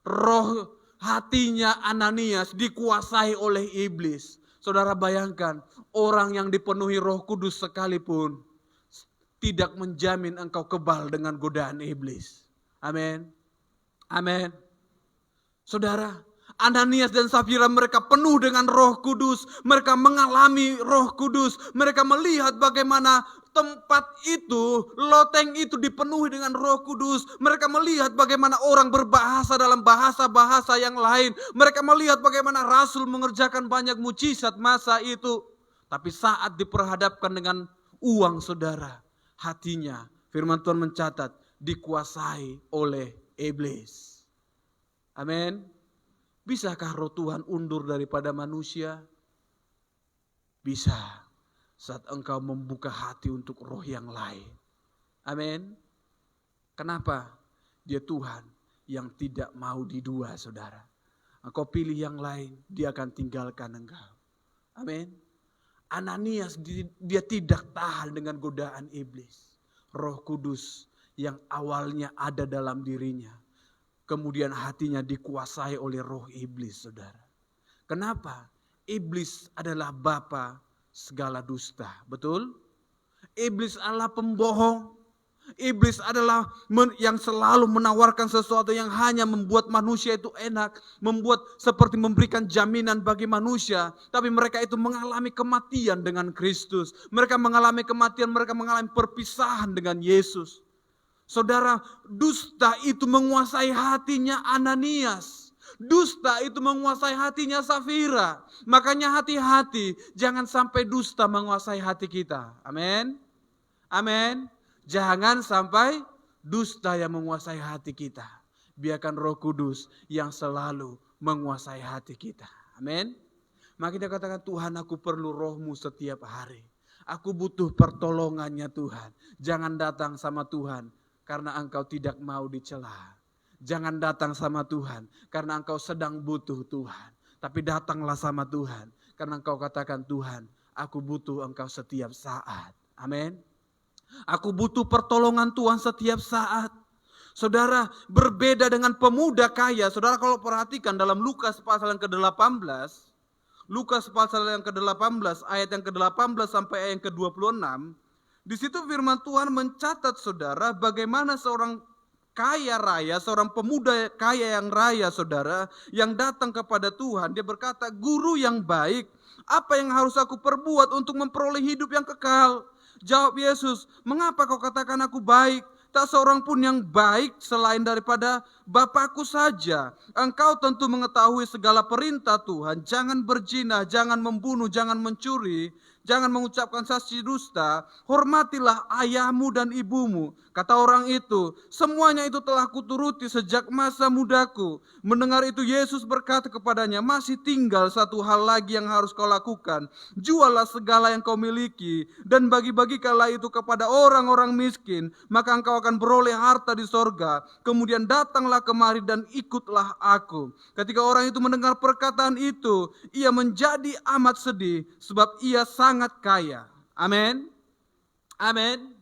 roh hatinya Ananias dikuasai oleh iblis. Saudara bayangkan, orang yang dipenuhi Roh Kudus sekalipun tidak menjamin engkau kebal dengan godaan iblis. Amin. Amin. Saudara, Ananias dan Safira mereka penuh dengan Roh Kudus. Mereka mengalami Roh Kudus. Mereka melihat bagaimana tempat itu, loteng itu dipenuhi dengan Roh Kudus. Mereka melihat bagaimana orang berbahasa dalam bahasa-bahasa yang lain. Mereka melihat bagaimana Rasul mengerjakan banyak mujizat masa itu. Tapi saat diperhadapkan dengan uang, saudara, hatinya, firman Tuhan mencatat, dikuasai oleh iblis. Amin. Bisakah roh Tuhan undur daripada manusia? Bisa. Saat engkau membuka hati untuk roh yang lain. Amin. Kenapa? Dia Tuhan yang tidak mau didua, saudara. Engkau pilih yang lain, dia akan tinggalkan engkau. Amin. Ananias dia tidak tahan dengan godaan iblis. Roh Kudus yang awalnya ada dalam dirinya, kemudian hatinya dikuasai oleh roh iblis, saudara. Kenapa? Iblis adalah bapa segala dusta, betul? Iblis adalah pembohong. Iblis adalah yang selalu menawarkan sesuatu yang hanya membuat manusia itu enak, membuat seperti memberikan jaminan bagi manusia, tapi mereka itu mengalami kematian dengan Kristus. Mereka mengalami kematian, mereka mengalami perpisahan dengan Yesus. Saudara, dusta itu menguasai hatinya Ananias. Dusta itu menguasai hatinya Safira. Makanya hati-hati, jangan sampai dusta menguasai hati kita. Amin. Amin. Jangan sampai dusta yang menguasai hati kita. Biarkan Roh Kudus yang selalu menguasai hati kita. Amin. Maka kita katakan, Tuhan, aku perlu Roh-Mu setiap hari. Aku butuh pertolongannya, Tuhan. Jangan datang sama Tuhan karena engkau tidak mau dicela. Jangan datang sama Tuhan karena engkau sedang butuh Tuhan. Tapi datanglah sama Tuhan karena engkau katakan, Tuhan, aku butuh engkau setiap saat. Amin. Aku butuh pertolongan Tuhan setiap saat. Saudara, berbeda dengan pemuda kaya. Saudara kalau perhatikan dalam Lukas pasal yang ke-18. Lukas pasal yang ke-18 ayat yang ke-18 sampai ayat yang ke-26. Di situ firman Tuhan mencatat, saudara, bagaimana seorang kaya raya, seorang pemuda kaya yang raya, saudara, yang datang kepada Tuhan. Dia berkata, Guru yang baik, apa yang harus aku perbuat untuk memperoleh hidup yang kekal? Jawab Yesus, mengapa kau katakan aku baik? Tak seorang pun yang baik selain daripada Bapakku saja. Engkau tentu mengetahui segala perintah Tuhan. Jangan berzina, jangan membunuh, jangan mencuri, jangan mengucapkan saksi dusta. Hormatilah ayahmu dan ibumu. Kata orang itu, semuanya itu telah kuturuti sejak masa mudaku. Mendengar itu Yesus berkata kepadanya, masih tinggal satu hal lagi yang harus kau lakukan. Jualah segala yang kau miliki dan bagi-bagikanlah itu kepada orang-orang miskin. Maka engkau akan beroleh harta di sorga. Kemudian datanglah kemari dan ikutlah aku. Ketika orang itu mendengar perkataan itu, ia menjadi amat sedih sebab ia sangat kaya. Amin. Amin.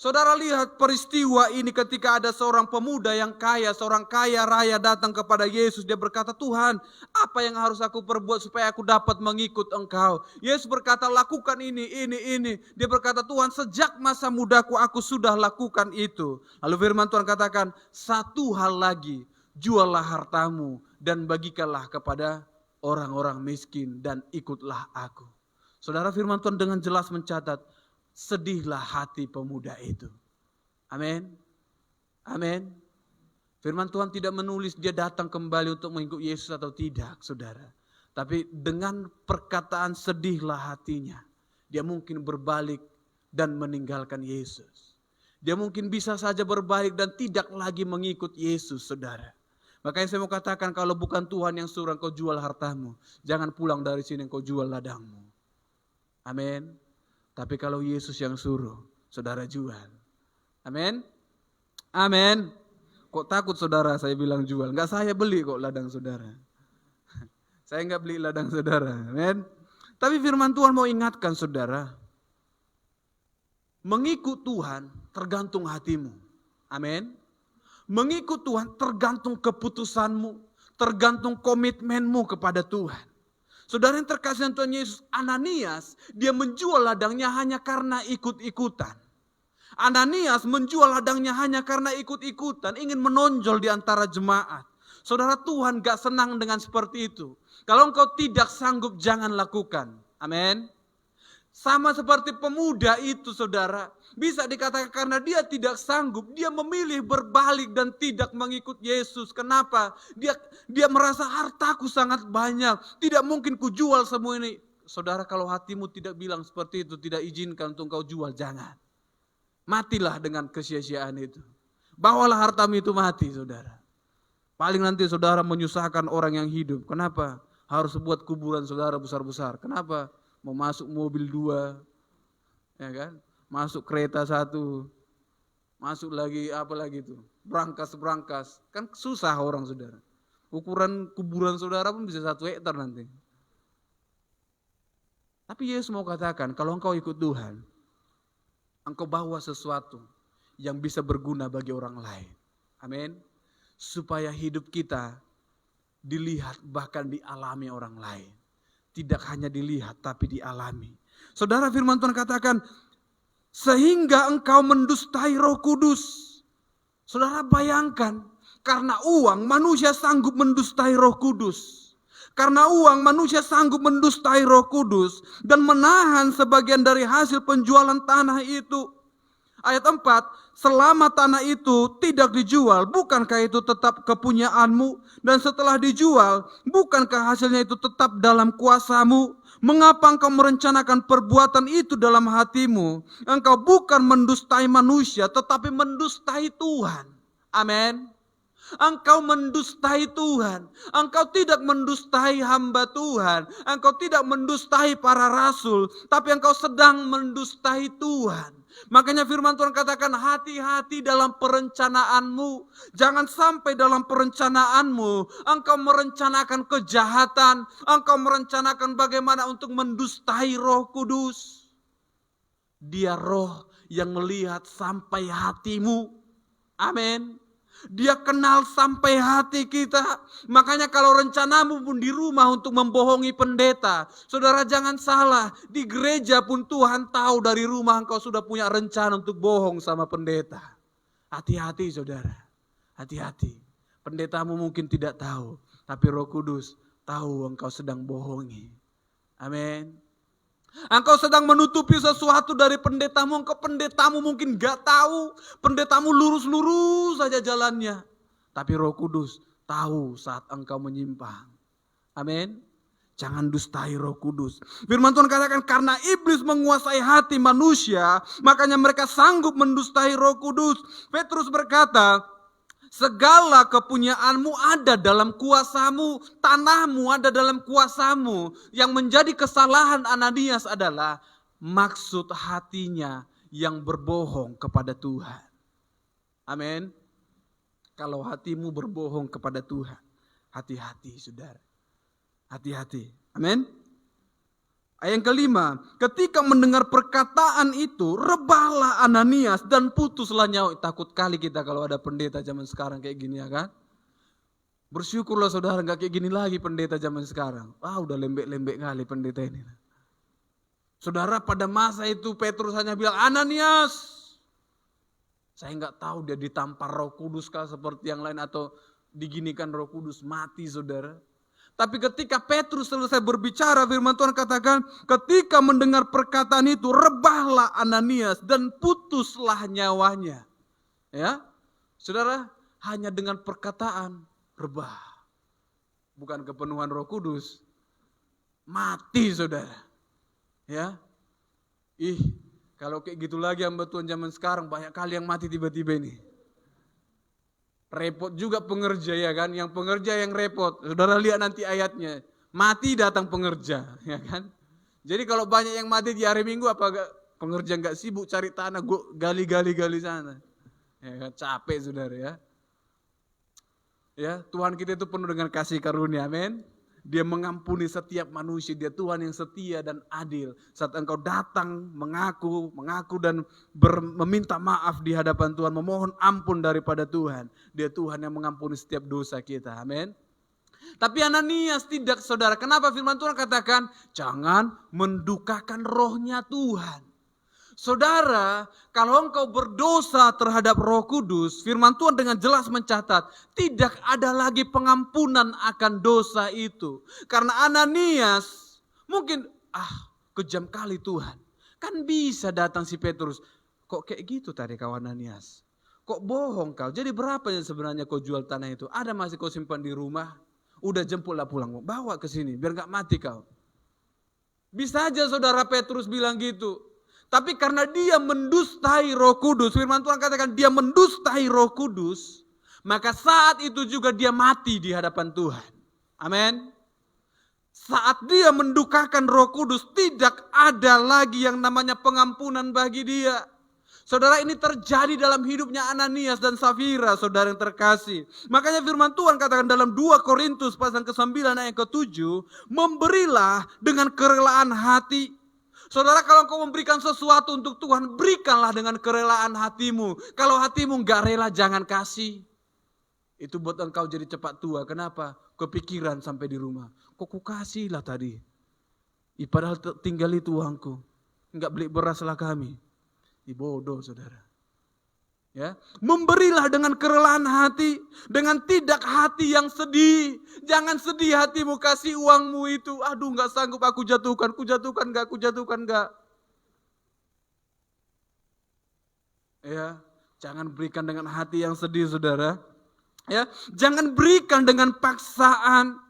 Saudara lihat peristiwa ini ketika ada seorang pemuda yang kaya, seorang kaya raya datang kepada Yesus. Dia berkata, Tuhan, apa yang harus aku perbuat supaya aku dapat mengikut engkau? Yesus berkata, lakukan ini. Dia berkata, Tuhan, sejak masa mudaku aku sudah lakukan itu. Lalu firman Tuhan katakan, satu hal lagi, juallah hartamu dan bagikanlah kepada orang-orang miskin dan ikutlah aku. Saudara, firman Tuhan dengan jelas mencatat, sedihlah hati pemuda itu. Amin. Amin. Firman Tuhan tidak menulis dia datang kembali untuk mengikut Yesus atau tidak, saudara. Tapi dengan perkataan sedihlah hatinya, dia mungkin berbalik dan meninggalkan Yesus. Dia mungkin bisa saja berbalik dan tidak lagi mengikut Yesus, saudara. Makanya saya mau katakan, kalau bukan Tuhan yang suruh engkau jual hartamu, jangan pulang dari sini engkau jual ladangmu. Amin. Tapi kalau Yesus yang suruh, saudara jual. Amin. Amin. Kok takut saudara saya bilang jual? Enggak, saya beli kok ladang saudara. Saya enggak beli ladang saudara. Amin. Tapi firman Tuhan mau ingatkan saudara, mengikut Tuhan tergantung hatimu. Amin. Mengikut Tuhan tergantung keputusanmu, tergantung komitmenmu kepada Tuhan. Saudara yang terkasih Tuhan Yesus, Ananias, dia menjual ladangnya hanya karena ikut-ikutan. Ananias menjual ladangnya hanya karena ikut-ikutan, ingin menonjol di antara jemaat. Saudara, Tuhan gak senang dengan seperti itu. Kalau engkau tidak sanggup, jangan lakukan. Amin. Sama seperti pemuda itu saudara, bisa dikatakan karena dia tidak sanggup, dia memilih berbalik dan tidak mengikut Yesus. Kenapa? Dia merasa hartaku sangat banyak, tidak mungkin kujual semua ini. Saudara, kalau hatimu tidak bilang seperti itu, tidak izinkan untuk kau jual, jangan. Matilah dengan kesia-siaan itu. Bawalah hartamu itu mati saudara. Paling nanti saudara menyusahkan orang yang hidup. Kenapa? Harus buat kuburan saudara besar-besar. Kenapa? Mau masuk mobil 2, ya kan? Masuk kereta 1, masuk lagi apa lagi itu? Berangkas, kan susah orang saudara. Ukuran kuburan saudara pun bisa 1 hektar nanti. Tapi Yesus mau katakan, kalau engkau ikut Tuhan, engkau bawa sesuatu yang bisa berguna bagi orang lain. Amin. Supaya hidup kita dilihat bahkan dialami orang lain. Tidak hanya dilihat tapi dialami. Saudara, firman Tuhan katakan, sehingga engkau mendustai Roh Kudus. Saudara bayangkan, karena uang manusia sanggup mendustai Roh Kudus. Karena uang manusia sanggup mendustai Roh Kudus dan menahan sebagian dari hasil penjualan tanah itu. Ayat 4, selama tanah itu tidak dijual, bukankah itu tetap kepunyaanmu? Dan setelah dijual, bukankah hasilnya itu tetap dalam kuasamu? Mengapa engkau merencanakan perbuatan itu dalam hatimu? Engkau bukan mendustai manusia, tetapi mendustai Tuhan. Amin. Engkau mendustai Tuhan. Engkau tidak mendustai hamba Tuhan. Engkau tidak mendustai para rasul, tapi engkau sedang mendustai Tuhan. Makanya firman Tuhan katakan, hati-hati dalam perencanaanmu. Jangan sampai dalam perencanaanmu engkau merencanakan kejahatan. Engkau merencanakan bagaimana untuk mendustai Roh Kudus. Dia roh yang melihat sampai hatimu. Amin. Dia kenal sampai hati kita. Makanya kalau rencanamu pun di rumah untuk membohongi pendeta, saudara jangan salah. Di gereja pun Tuhan tahu dari rumah engkau sudah punya rencana untuk bohong sama pendeta. Hati-hati saudara, hati-hati. Pendetamu mungkin tidak tahu, tapi Roh Kudus tahu engkau sedang bohongi. Amin. Engkau sedang menutupi sesuatu dari pendetamu. Pendetamu mungkin gak tahu. Pendetamu lurus-lurus saja jalannya. Tapi Roh Kudus tahu saat engkau menyimpang. Amin. Jangan dustai Roh Kudus. Firman Tuhan katakan, karena iblis menguasai hati manusia, makanya mereka sanggup mendustai Roh Kudus. Petrus berkata, segala kepunyaanmu ada dalam kuasamu, tanahmu ada dalam kuasamu. Yang menjadi kesalahan Ananias adalah maksud hatinya yang berbohong kepada Tuhan. Amin. Kalau hatimu berbohong kepada Tuhan, hati-hati saudara. Hati-hati. Amin. Ayat yang kelima, ketika mendengar perkataan itu, rebahlah Ananias dan putuslah nyawa. Takut kali kita kalau ada pendeta zaman sekarang kayak gini ya kan. Bersyukurlah saudara gak kayak gini lagi pendeta zaman sekarang. Udah lembek-lembek kali pendeta ini. Saudara, pada masa itu Petrus hanya bilang, Ananias. Saya gak tahu dia ditampar Roh Kudus kah seperti yang lain atau diginikan Roh Kudus, mati saudara. Tapi ketika Petrus selesai berbicara, firman Tuhan katakan, ketika mendengar perkataan itu, rebahlah Ananias dan putuslah nyawanya. Ya, saudara, hanya dengan perkataan rebah, bukan kepenuhan Roh Kudus, mati saudara. Ya, kalau kayak gitu lagi hamba Tuhan zaman sekarang banyak kali yang mati tiba-tiba ini. Repot juga pengerja ya kan, yang pengerja yang repot. Saudara lihat nanti ayatnya, mati datang pengerja ya kan. Jadi kalau banyak yang mati di hari Minggu, pengerja nggak sibuk cari tanah, gali sana. Ya kan, capek saudara ya. Ya, Tuhan kita itu penuh dengan kasih karunia, amin. Dia mengampuni setiap manusia, dia Tuhan yang setia dan adil. Saat engkau datang mengaku dan meminta maaf di hadapan Tuhan, memohon ampun daripada Tuhan. Dia Tuhan yang mengampuni setiap dosa kita, amin. Tapi Ananias tidak, saudara. Kenapa firman Tuhan katakan, jangan mendukakan rohnya Tuhan. Saudara, kalau engkau berdosa terhadap Roh Kudus, firman Tuhan dengan jelas mencatat, tidak ada lagi pengampunan akan dosa itu. Karena Ananias, mungkin, kejam kali Tuhan. Kan bisa datang si Petrus, kok kayak gitu tadi kau Ananias? Kok bohong kau? Jadi berapa yang sebenarnya kau jual tanah itu? Ada masih kau simpan di rumah? Udah jemputlah pulang, bawa ke sini, biar gak mati kau. Bisa aja saudara Petrus bilang gitu. Tapi karena dia mendustai Roh Kudus, firman Tuhan katakan dia mendustai Roh Kudus, maka saat itu juga dia mati di hadapan Tuhan. Amin. Saat dia mendukakan Roh Kudus, tidak ada lagi yang namanya pengampunan bagi dia. Saudara, ini terjadi dalam hidupnya Ananias dan Safira, saudara yang terkasih. Makanya firman Tuhan katakan dalam 2 Korintus pasal ke-9 ayat ke-7, memberilah dengan kerelaan hati. Saudara, kalau engkau memberikan sesuatu untuk Tuhan, berikanlah dengan kerelaan hatimu. Kalau hatimu enggak rela, jangan kasih. Itu buat engkau jadi cepat tua. Kenapa? Kepikiran sampai di rumah. Kok ku kasih lah tadi? Padahal tinggal itu uangku. Enggak beli beras lah kami. Bodoh saudara. Ya, memberilah dengan kerelaan hati, dengan tidak hati yang sedih. Jangan sedih hatimu, kasih uangmu itu. Aduh, nggak sanggup aku jatuhkan nggak. Ya, jangan berikan dengan hati yang sedih, saudara. Ya, jangan berikan dengan paksaan.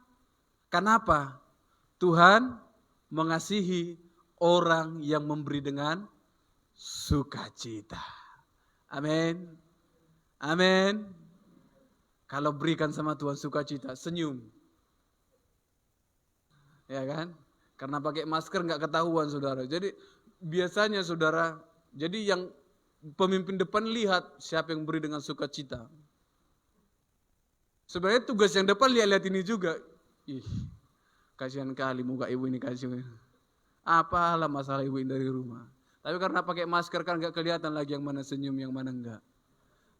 Kenapa? Tuhan mengasihi orang yang memberi dengan sukacita. Amin. Amin. Kalau berikan sama Tuhan sukacita, senyum. Ya kan? Karena pakai masker nggak ketahuan saudara. Jadi biasanya saudara, jadi yang pemimpin depan lihat siapa yang beri dengan sukacita. Sebenarnya tugas yang depan lihat ini juga. Kasihan kali muka ibu ini kasih. Apalah masalah ibu ini dari rumah. Tapi karena pakai masker kan gak kelihatan lagi yang mana senyum, yang mana enggak.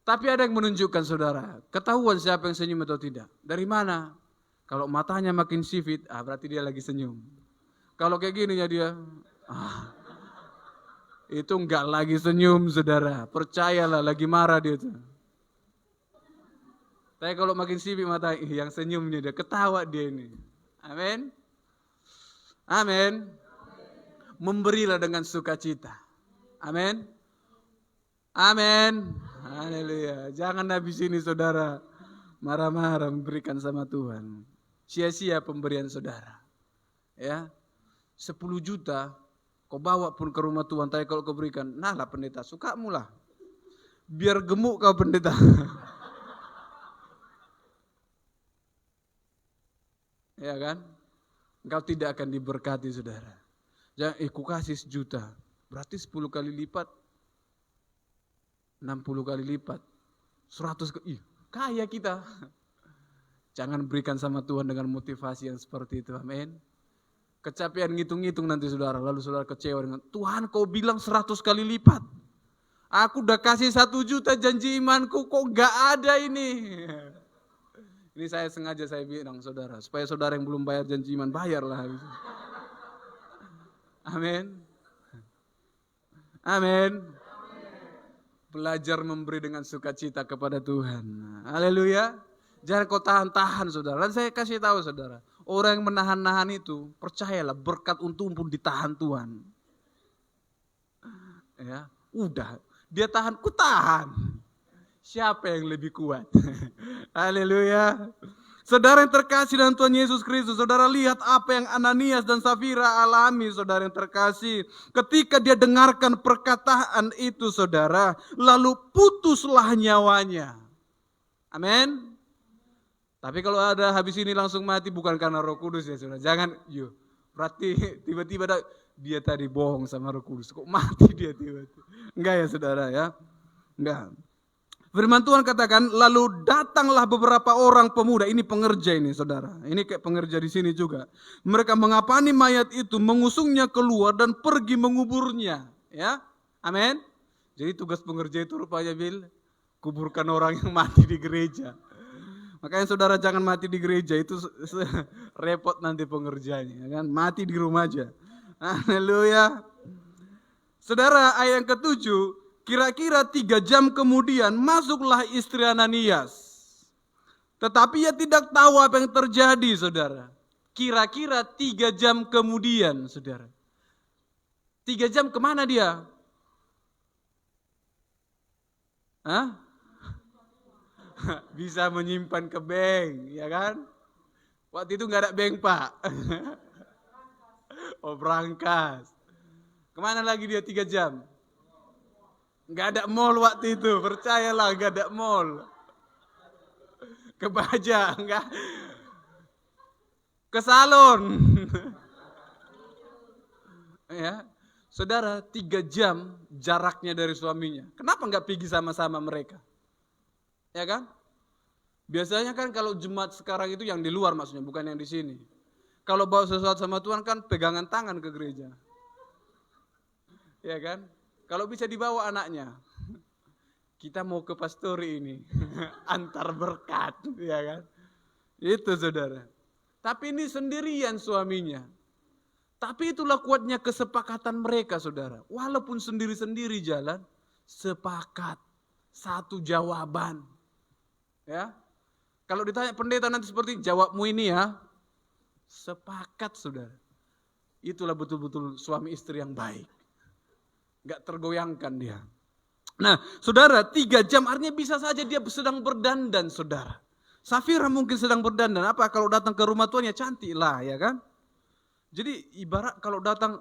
Tapi ada yang menunjukkan saudara, ketahuan siapa yang senyum atau tidak. Dari mana? Kalau matanya makin sipit, berarti dia lagi senyum. Kalau kayak gini ya dia, itu enggak lagi senyum saudara. Percayalah lagi marah dia tuh. Tapi kalau makin sipit mata, yang senyum dia ketawa dia ini. Amin. Amin. Memberilah dengan sukacita. Amin. Amin. Haleluya. Jangan habis ini saudara marah-marah memberikan sama Tuhan. Sia-sia pemberian saudara. Ya. 10 juta kau bawa pun ke rumah Tuhan, tapi kalau kau berikan, nah lah pendeta, sukamu lah. Biar gemuk kau pendeta. Ya kan? Engkau tidak akan diberkati saudara. Jangan, ku kasih 1 juta, berarti 10 kali lipat, 60 kali lipat, 100 kaya kita. Jangan berikan sama Tuhan dengan motivasi yang seperti itu, amin. Kecapean ngitung-ngitung nanti saudara, lalu saudara kecewa dengan, Tuhan kau bilang 100 kali lipat. Aku udah kasih 1 juta janji imanku, kok gak ada ini. Ini saya sengaja saya bilang saudara, supaya saudara yang belum bayar janji iman, bayarlah. Amin. Amin. Belajar memberi dengan sukacita kepada Tuhan. Haleluya. Jangan kau tahan-tahan saudara. Dan saya kasih tahu saudara, orang yang menahan-nahan itu, percayalah berkat untung pun ditahan Tuhan. Ya, udah, dia tahan, ku tahan. Siapa yang lebih kuat? Haleluya. Saudara yang terkasih dalam Tuhan Yesus Kristus, saudara lihat apa yang Ananias dan Safira alami, saudara yang terkasih. Ketika dia dengarkan perkataan itu, saudara, lalu putuslah nyawanya. Amin. Tapi kalau ada habis ini langsung mati bukan karena Roh Kudus ya saudara. Jangan, berarti tiba-tiba dia tadi bohong sama Roh Kudus. Kok mati dia tiba-tiba? Enggak ya saudara ya. Enggak. Firman Tuhan katakan, lalu datanglah beberapa orang pemuda, ini pengerja ini saudara, ini kayak pengerja di sini juga. Mereka mengapani mayat itu, mengusungnya keluar dan pergi menguburnya. Ya, amin. Jadi tugas pengerja itu rupanya kuburkan orang yang mati di gereja. Makanya saudara jangan mati di gereja, itu repot nanti pengerjanya, kan? Mati di rumah aja. Haleluya. Saudara, ayat yang ke-7. Kira-kira 3 jam kemudian masuklah istri Ananias. Tetapi ia tidak tahu apa yang terjadi, saudara. Kira-kira 3 jam kemudian, saudara. 3 jam kemana dia? Hah? Bisa menyimpan ke bank, ya kan? Waktu itu nggak ada bank, Pak. Oh, berangkas. Kemana lagi dia 3 jam? Nggak ada mall waktu itu, percayalah nggak ada mall. Ke Baja, enggak. Ke salon. Ya, saudara, 3 jam jaraknya dari suaminya. Kenapa nggak pergi sama-sama mereka? Ya kan? Biasanya kan kalau jemaat sekarang itu yang di luar maksudnya, bukan yang di sini. Kalau bawa sesuatu sama Tuhan kan pegangan tangan ke gereja. Ya kan? Kalau bisa dibawa anaknya. Kita mau ke pastori ini. Antar berkat, ya kan? Itu saudara. Tapi ini sendirian suaminya. Tapi itulah kuatnya kesepakatan mereka, saudara. Walaupun sendiri-sendiri jalan, sepakat. Satu jawaban. Ya. Kalau ditanya pendeta nanti seperti jawabmu ini ya. Sepakat, saudara. Itulah betul-betul suami istri yang baik. Gak tergoyangkan dia. Nah, saudara, 3 jam artinya bisa saja dia sedang berdandan, saudara. Safira mungkin sedang berdandan. Apa kalau datang ke rumah Tuhan ya cantik lah, ya kan? Jadi ibarat kalau datang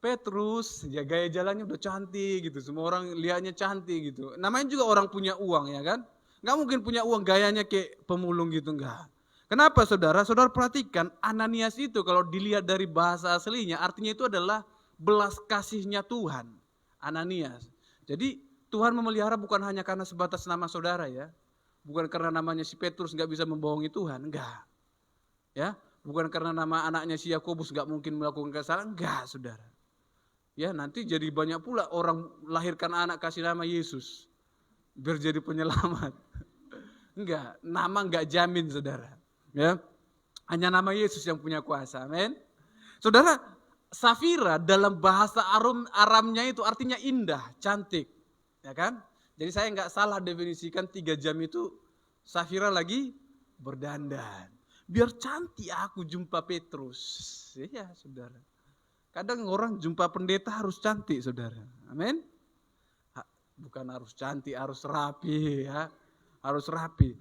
Petrus, ya gaya jalannya udah cantik gitu. Semua orang lihatnya cantik gitu. Namanya juga orang punya uang, ya kan? Gak mungkin punya uang gayanya kayak pemulung gitu, enggak. Kenapa saudara? Saudara perhatikan Ananias itu kalau dilihat dari bahasa aslinya artinya itu adalah belas kasihnya Tuhan. Ananias. Jadi Tuhan memelihara bukan hanya karena sebatas nama saudara ya. Bukan karena namanya si Petrus nggak bisa membohongi Tuhan, enggak. Ya, bukan karena nama anaknya si Yakobus nggak mungkin melakukan kesalahan, enggak, saudara. Ya, nanti jadi banyak pula orang lahirkan anak kasih nama Yesus. Biar jadi penyelamat. Enggak, nama enggak jamin, saudara. Ya. Hanya nama Yesus yang punya kuasa. Amin. Saudara, Safira dalam bahasa Aramnya itu artinya indah, cantik. Ya kan? Jadi saya nggak salah definisikan 3 jam itu Safira lagi berdandan. Biar cantik aku jumpa Petrus. Iya saudara. Kadang orang jumpa pendeta harus cantik saudara. Amin. Bukan harus cantik, harus rapi ya. Harus rapi.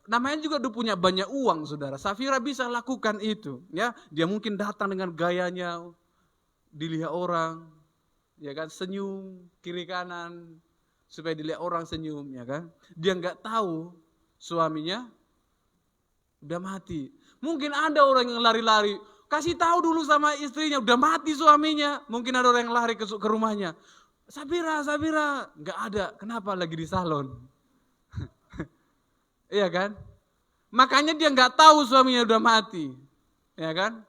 Namanya juga udah punya banyak uang saudara. Safira bisa lakukan itu. Ya, dia mungkin datang dengan gayanya. Dilihat orang, ya kan, senyum kiri kanan supaya dilihat orang senyum, ya kan. Dia nggak tahu suaminya udah mati. Mungkin ada orang yang lari-lari, kasih tahu dulu sama istrinya udah mati suaminya. Mungkin ada orang yang lari ke rumahnya. Safira, nggak ada. Kenapa lagi di salon? Iya kan? Makanya dia nggak tahu suaminya udah mati, ya kan?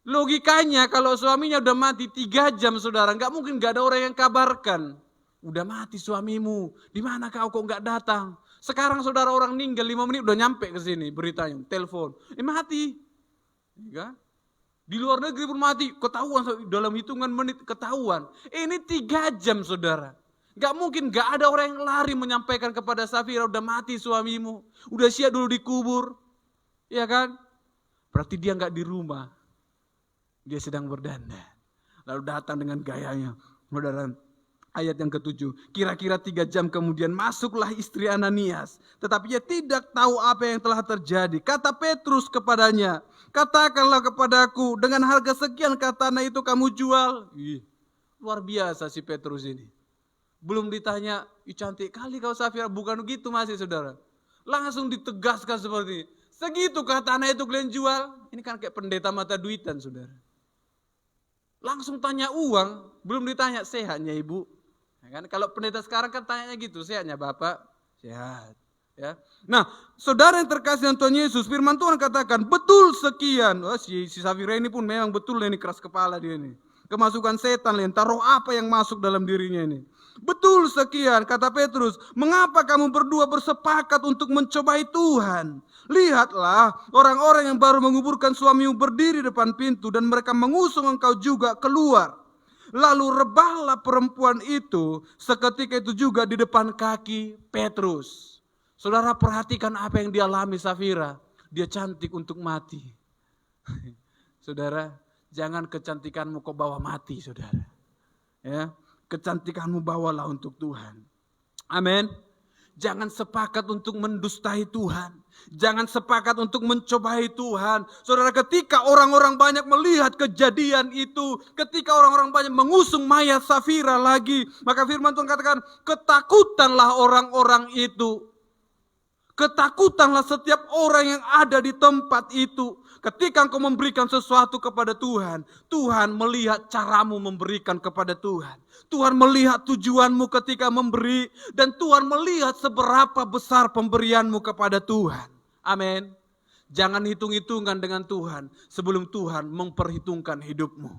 Logikanya kalau suaminya udah mati 3 jam saudara, nggak mungkin nggak ada orang yang kabarkan. Udah mati suamimu, di mana kau kok nggak datang? Sekarang saudara orang meninggal 5 menit udah nyampe ke sini beritanya, telepon, mati. Ya? Di luar negeri pun mati, ketahuan dalam hitungan menit ketahuan. Ini 3 jam saudara. Nggak mungkin nggak ada orang yang lari menyampaikan kepada Safira udah mati suamimu, udah siap dulu dikubur, ya kan? Berarti dia nggak di rumah. Dia sedang berdandan. Lalu datang dengan gayanya. Saudara, ayat yang ke-7. Kira-kira 3 jam kemudian masuklah istri Ananias. Tetapi ia tidak tahu apa yang telah terjadi. Kata Petrus kepadanya, katakanlah kepadaku dengan harga sekian katana itu kamu jual. Luar biasa si Petrus ini. Belum ditanya, cantik kali kau Safira. Bukan begitu masih saudara. Langsung ditegaskan seperti ini. Segitukah tanah itu kalian jual? Ini kan kayak pendeta mata duitan, saudara. Langsung tanya uang, belum ditanya sehatnya ibu. Ya kan? Kalau pendeta sekarang kan tanyanya gitu, sehatnya bapak? Sehat. Ya. Nah, saudara yang terkasih dengan Tuhan Yesus, firman Tuhan katakan, betul sekian. Oh, si Safira ini pun memang betul ini keras kepala dia ini. Kemasukan setan, entah roh apa yang masuk dalam dirinya ini. Betul sekian, kata Petrus, mengapa kamu berdua bersepakat untuk mencobai Tuhan? Lihatlah, orang-orang yang baru menguburkan suamimu berdiri depan pintu dan mereka mengusung engkau juga keluar. Lalu rebahlah perempuan itu seketika itu juga di depan kaki Petrus. Saudara perhatikan apa yang dialami Safira. Dia cantik untuk mati. Saudara, jangan kecantikanmu kau bawa mati, saudara. Ya, kecantikanmu bawalah untuk Tuhan. Amin. Jangan sepakat untuk mendustai Tuhan. Jangan sepakat untuk mencobai Tuhan. Saudara, ketika orang-orang banyak melihat kejadian itu, ketika orang-orang banyak mengusung mayat Safira lagi, maka firman Tuhan katakan, ketakutanlah orang-orang itu. Ketakutanlah setiap orang yang ada di tempat itu. Ketika engkau memberikan sesuatu kepada Tuhan, Tuhan melihat caramu memberikan kepada Tuhan. Tuhan melihat tujuanmu ketika memberi, dan Tuhan melihat seberapa besar pemberianmu kepada Tuhan. Amin. Jangan hitung-hitungan dengan Tuhan sebelum Tuhan memperhitungkan hidupmu.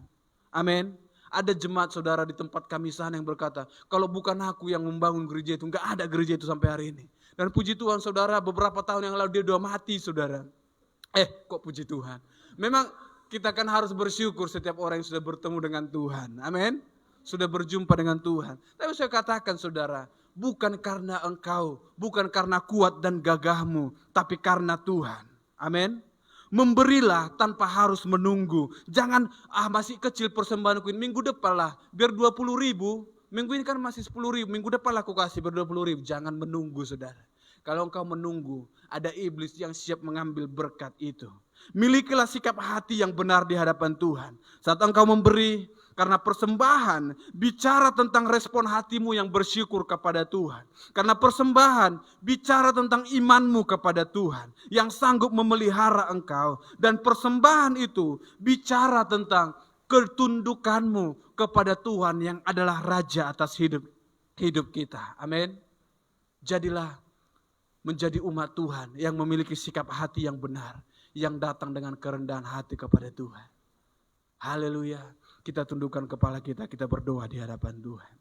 Amin. Ada jemaat saudara di tempat kami sana yang berkata, kalau bukan aku yang membangun gereja itu, enggak ada gereja itu sampai hari ini. Dan puji Tuhan saudara, beberapa tahun yang lalu dia sudah mati saudara. Kok puji Tuhan. Memang kita kan harus bersyukur setiap orang yang sudah bertemu dengan Tuhan. Amin. Sudah berjumpa dengan Tuhan. Tapi saya katakan saudara, bukan karena engkau, bukan karena kuat dan gagahmu, tapi karena Tuhan. Amin. Memberilah tanpa harus menunggu. Jangan, masih kecil persembahanku ini, minggu depan lah, biar 20.000. Minggu ini kan masih 10.000, minggu depan lah aku kasih biar 20.000. Jangan menunggu saudara. Kalau engkau menunggu, ada iblis yang siap mengambil berkat itu. Milikilah sikap hati yang benar di hadapan Tuhan. Saat engkau memberi, karena persembahan bicara tentang respon hatimu yang bersyukur kepada Tuhan. Karena persembahan bicara tentang imanmu kepada Tuhan yang sanggup memelihara engkau. Dan persembahan itu bicara tentang ketundukanmu kepada Tuhan yang adalah Raja atas hidup kita. Amin. Jadilah menjadi umat Tuhan yang memiliki sikap hati yang benar, yang datang dengan kerendahan hati kepada Tuhan. Haleluya. Kita tundukkan kepala kita berdoa di hadapan Tuhan.